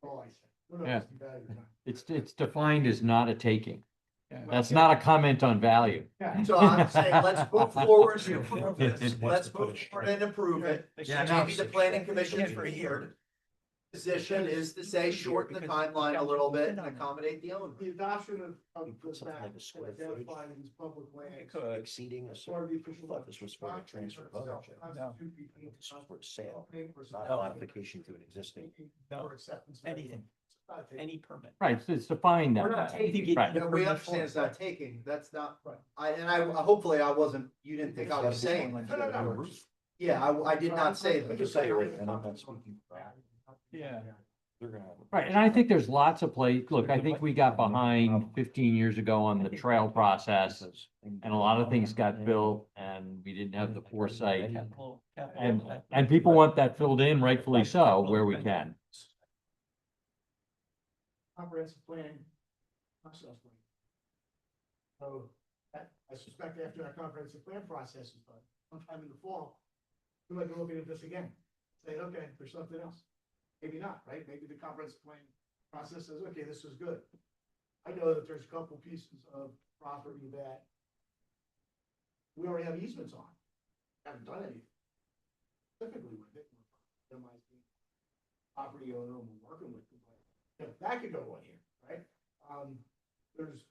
All I said. No, Yeah. it's devalued or not. It's defined as not a taking. Yeah. That's not a comment on value. Yeah. So I'm saying, let's move forward and approve this. Let's move forward and approve it. Yeah, Maybe the planning commission for a year. Position is to say shorten the timeline a little bit and accommodate the owner. The adoption of put this something map like a square and footage. identifying these public lands. Exceeding a As part of the official. thought this was for the transfer of ownership. This is for sale, not a modification to an existing. Or acceptance. of Anything. Not taken. Any permit. Right, it's defined We're that not way. taking it. Right. No, we understand it's not taking, that's not, hopefully I wasn't, you didn't think I was saying. No. Yeah, I did not say I that. just say, and I'm not speaking for that. Yeah. They're gonna have. Right, and I think there's lots of look, I think we got behind 15 years ago on the trail process, and a lot of things got built, and we didn't have the foresight. And people want that filled in, rightfully so, where we can. Comprehensive plan, process plan. So I suspect after that comprehensive plan process is done, sometime in the fall, we might be looking at this again. Say, okay, there's something else. Maybe not, right? Maybe the comprehensive plan process says, okay, this is good. I know that there's a couple pieces of property that we already have easements on. Haven't done anything specifically with it. Minimize the property owner we're working with. That could go on here, right? There's,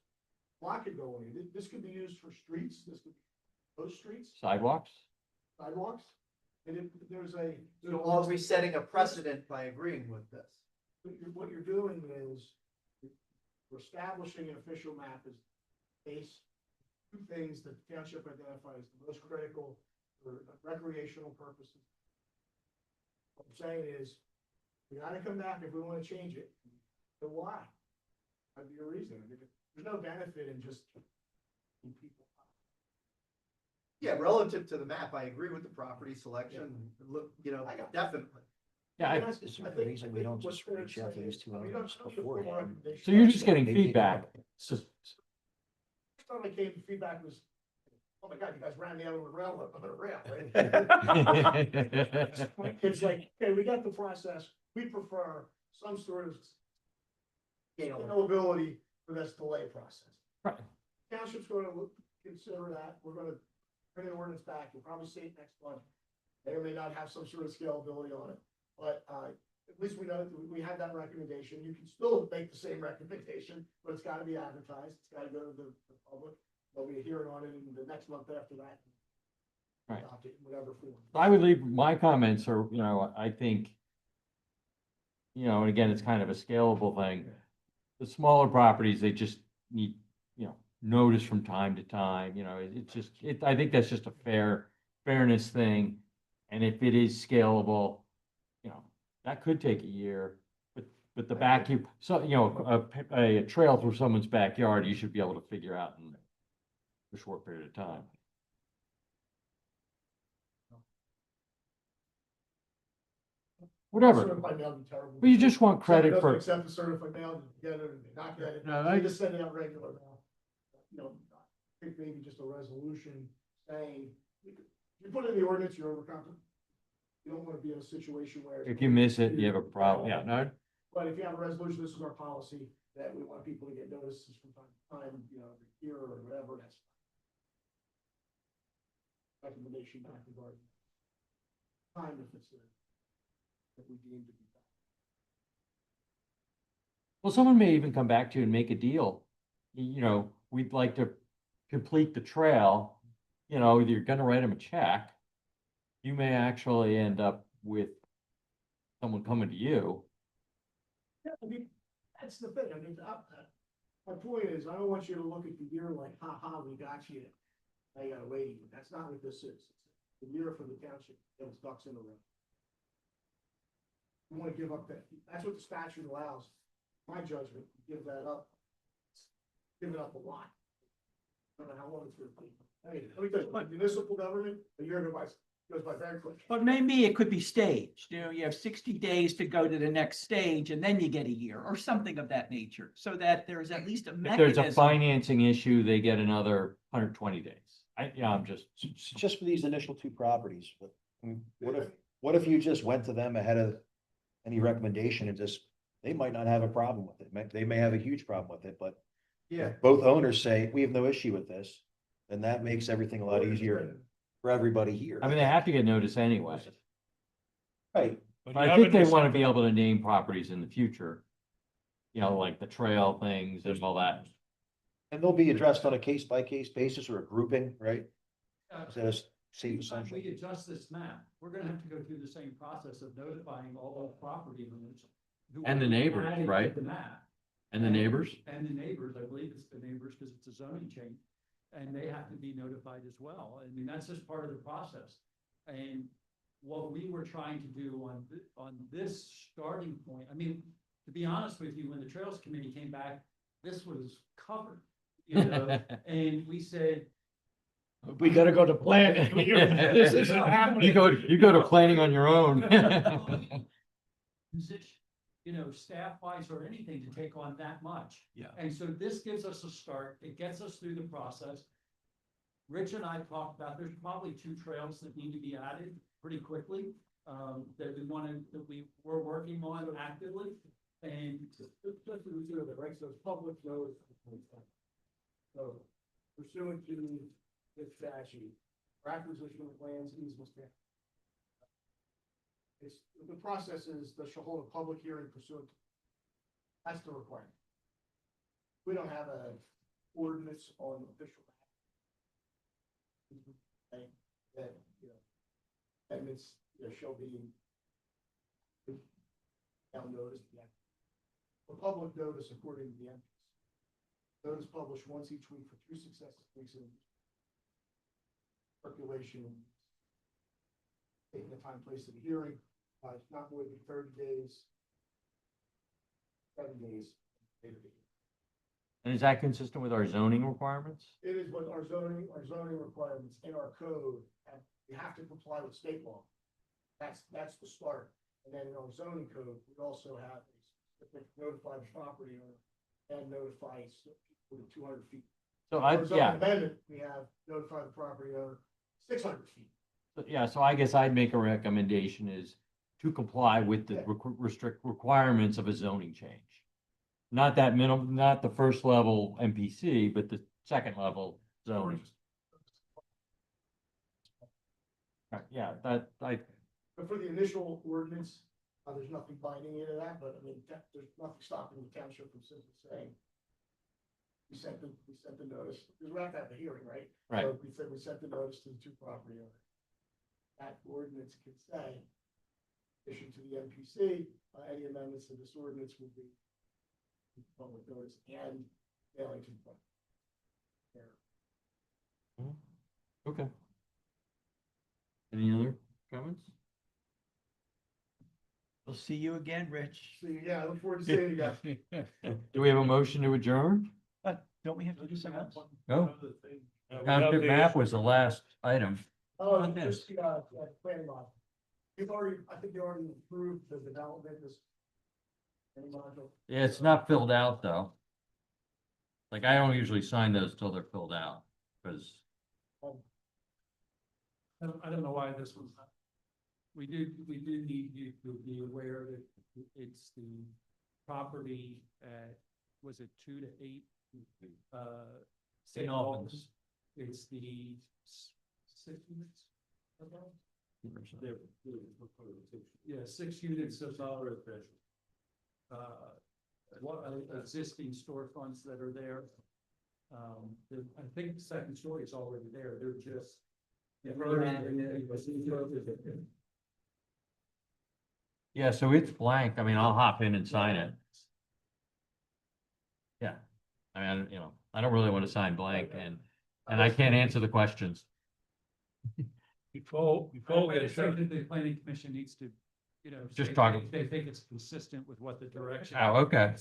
lot could go on here. This could be used for streets. This could be those streets, Sidewalks? sidewalks. And if there's So are we setting a precedent by agreeing with this? what you're doing is we're establishing an official map as base. Two things that the township identifies the most critical for recreational purposes. What I'm saying is, we gotta come back if we wanna change it. But why? That'd be a reason. I mean, there's no benefit in just people. Yeah, relative to the map, I agree with the property selection, look, definitely. Yeah, Is there a reason we don't just reach out to these two owners beforehand? so you're just getting feedback. So time I came, the feedback was, oh my God, you guys ran the other rail on a rail, right? It's like, okay, we got the process, we prefer some sort of scalability for this delay process. Right. Township's going to consider that, we're gonna bring the ordinance back, you'll probably see it next month. May or may not have some sort of scalability on it, but, at least we know that we have that recommendation. You can still make the same recommendation, but it's gotta be advertised, it's gotta go to the public. There'll be a hearing on it in the next month after that. Right. Adopt it in whatever form. I would leave, my comments are, I think, and again, it's kind of a scalable thing. The smaller properties, they just need, notice from time to time, it's just, I think that's just a fairness thing. And if it is scalable, that could take a year, but the vacuum, so, a trail through someone's backyard, you should be able to figure out in a short period of time. Whatever, Certified mail would be terrible. but you just want Somebody credit doesn't for, accept the certified mail, you get it, and they not get it. No, They I- just send out regular mail. I think maybe just a resolution saying, you put in the ordinance, you're overconfident. You don't want to be in a situation where. if you miss it, you have a problem, yeah, no, But if you have a resolution, this is our policy, that we want people to get notices from time to time, every year or whatever, that's. Recommendation back regarding. Time if it's there. That we deem to be. well, someone may even come back to you and make a deal. We'd like to complete the trail, you're gonna write them a check. You may actually end up with someone coming to you. Yeah, I mean, that's the thing, my point is, I don't want you to look at the year like, we got you. I gotta wait, that's not what this is. It's the year for the township, it was ducks in a row. You wanna give up that's what the statute allows, my judgment, give that up. Give it up a lot. I don't know how long it's gonna take. I mean, let me tell you, like municipal government, a year goes by very quick. But maybe it could be staged, you have 60 days to go to the next stage and then you get a year or something of that nature, so that there's at least a If there's a mechanism. financing issue, they get another 120 days. I'm just, Just for these initial two properties, but what if you just went to them ahead of any recommendation and just, they might not have a problem with it. They may have a huge problem with it, but Yeah. if both owners say, we have no issue with this, then that makes everything a lot easier for everybody here. I mean, they have to get notice anyway. Right. But you I haven't think they want to decided- be able to name properties in the future. Like the trail things and all that. And they'll be addressed on a case by case basis or a grouping, right? Uh, Instead of see Anytime essentially. we adjust this map, we're gonna have to go through the same process of notifying all the property owners. who And the were neighbors, added to right? The map. And the neighbors? And the neighbors, I believe it's the neighbors, because it's a zoning change, and they have to be notified as well. I mean, that's just part of the process. And what we were trying to do on this starting point, I mean, to be honest with you, when the Trails Committee came back, this was covered, and we said, We gotta go to planning. This isn't happening. You go to planning on your own. position, staff wise or anything to take on that much. Yeah. And so this gives us a start, it gets us through the process. Rich and I talked about, there's probably 2 trails that need to be added pretty quickly, that we were working on actively. And Just to be clear, right, so it's public notice. So pursuant to this statute, for acquisition of lands, easements. The process is they shall hold a public hearing pursuant. That's the requirement. We don't have a ordinance on official. That, amendments, shall be. Now notice, for public notice according to the entrance. Notice published once each week for 2 successive weeks in circulation. Taking the time, place of the hearing, not more than 30 days. 7 days. And is that consistent with our zoning requirements? It is what our zoning requirements in our code, and we have to comply with state law. That's the start. And then in our zoning code, we also have a specific notified property owner and notify people within 200 feet So For zoning yeah, amendment, we have notified the property owner 600 feet. yeah, so I guess I'd make a recommendation is to comply with the restrict requirements of a zoning change. Not that minimum, not the first level MPC, but the second level zoning. Right, yeah, that, But for the initial ordinance, there's nothing binding into that, but I mean, there's nothing stopping the township from simply saying, we sent the notice, because we have to have the hearing, right? Right. So we said we sent the notice to the two property owners. That ordinance could say, issued to the MPC, any amendments to this ordinance will be public notice and mailing to the public. okay. Any other comments? We'll see you again, Rich. So, yeah, I look forward to seeing you guys. Do we have a motion to adjourn? Don't we have to do something else? No. We have Township the- map was the last item. Oh, On this. just the, planning model. I think you already approved the development, this. Any module. Yeah, it's not filled out though. Like I don't usually sign those till they're filled out, because I don't know why this was. We do need you to be aware that it's the property at, was it 2 to 8? St. Albans. It's the 6 units. Yeah, 6 units of what existing storefronts that are there. I think the second story is already there. They're just. yeah, so it's blank. I mean, I'll hop in and sign it. Yeah. I mean, I don't really want to sign blank and I can't answer the questions. Before I we think adjourn, that the planning commission needs to, Just say talk- They think it's consistent with what the direction. Oh, okay.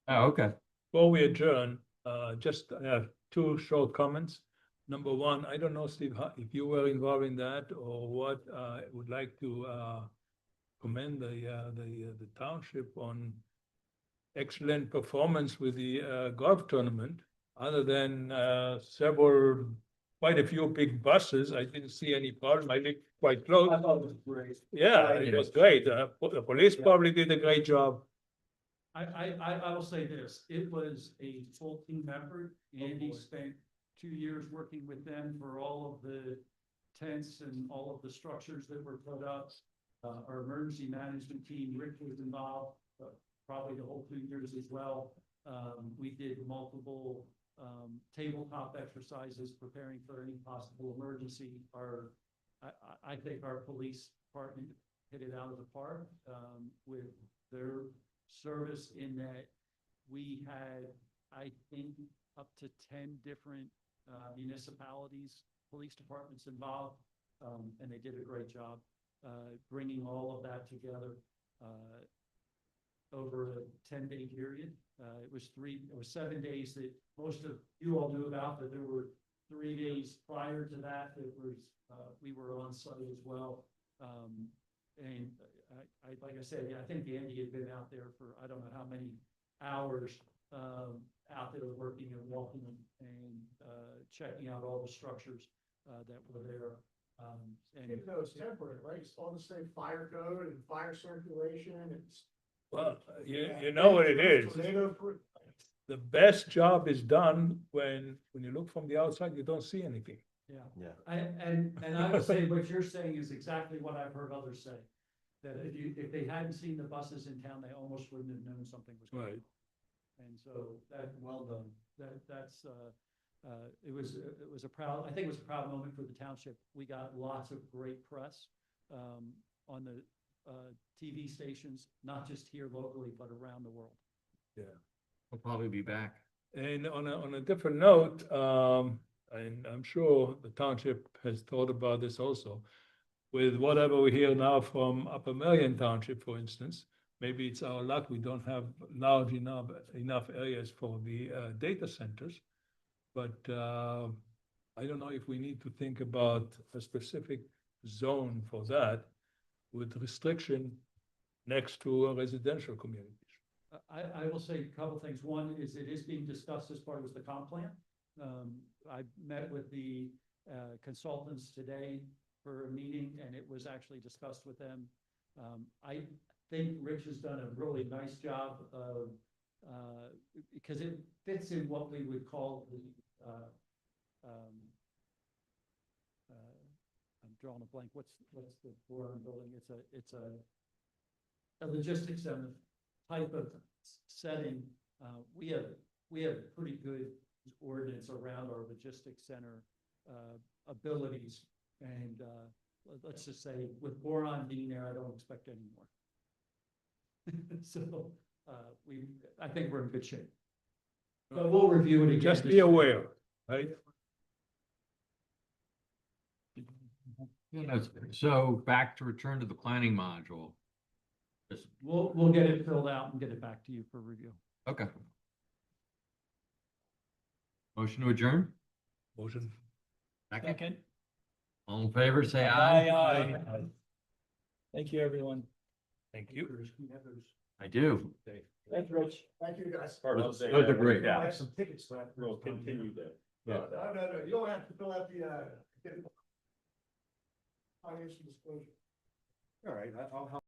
Oh, okay. before we adjourn, just I have two short comments. Number one, I don't know, Steve, if you were involved in that or what, I would like to commend the township on excellent performance with the golf tournament. Other than quite a few big buses, I didn't see any problem. I lived quite close. I thought it was great. Yeah, it was great. The police probably did a great job. I will say this, it was a full team effort. Andy spent 2 years working with them for all of the tents and all of the structures that were put up. Our emergency management team, Rick was involved, probably the whole 2 years as well. We did multiple tabletop exercises preparing for any possible emergency. I think our police department hit it out of the park with their service in that we had, I think, up to 10 different municipalities, police departments involved, and they did a great job bringing all of that together over a 10-day period. It was 7 days that most of you all knew about, but there were 3 days prior to that we were on site as well. And like I said, I think Andy had been out there for, I don't know how many hours, out there working and walking and checking out all the structures that were there. And Even though it's temporary, right? It's all the same fire code and fire circulation and it's. Well, you know what it is. Tornado-proof. The best job is done when you look from the outside, you don't see anything. yeah. And I would say what you're saying is exactly what I've heard others say. That if they hadn't seen the buses in town, they almost wouldn't have known something was going on. And so well done. It was a proud, I think it was a proud moment for the township. We got lots of great press on the TV stations, not just here locally, but around the world. Yeah. We'll probably be back. And on a different note, and I'm sure the township has thought about this also, with whatever we hear now from Upper Merion Township, for instance, maybe it's our luck we don't have large enough areas for the data centers. But I don't know if we need to think about a specific zone for that with restriction next to residential communities. I will say a couple things. One is it is being discussed as part of the comp plan. I met with the consultants today for a meeting, and it was actually discussed with them. I think Rich has done a really nice job of, because it fits in what we would call the, I'm drawing a blank, what's the Boron building? It's a logistics center type of setting. We have pretty good ordinance around our logistics center abilities. And let's just say with Boron being there, I don't expect any more. So I think we're in good shape. But we'll review it again. Just be aware, right? So back to return to the planning module. Just- We'll get it filled out and get it back to you for review. Okay. Motion to adjourn? Motion. Second. All in favor, say aye. Aye. Thank you, everyone. Thank you. I do. Thanks, Rich. Thank you, guys. Those are great. I have some tickets left. We'll continue that. No, you don't have to fill out the, financial disclosure. All right, I'll help.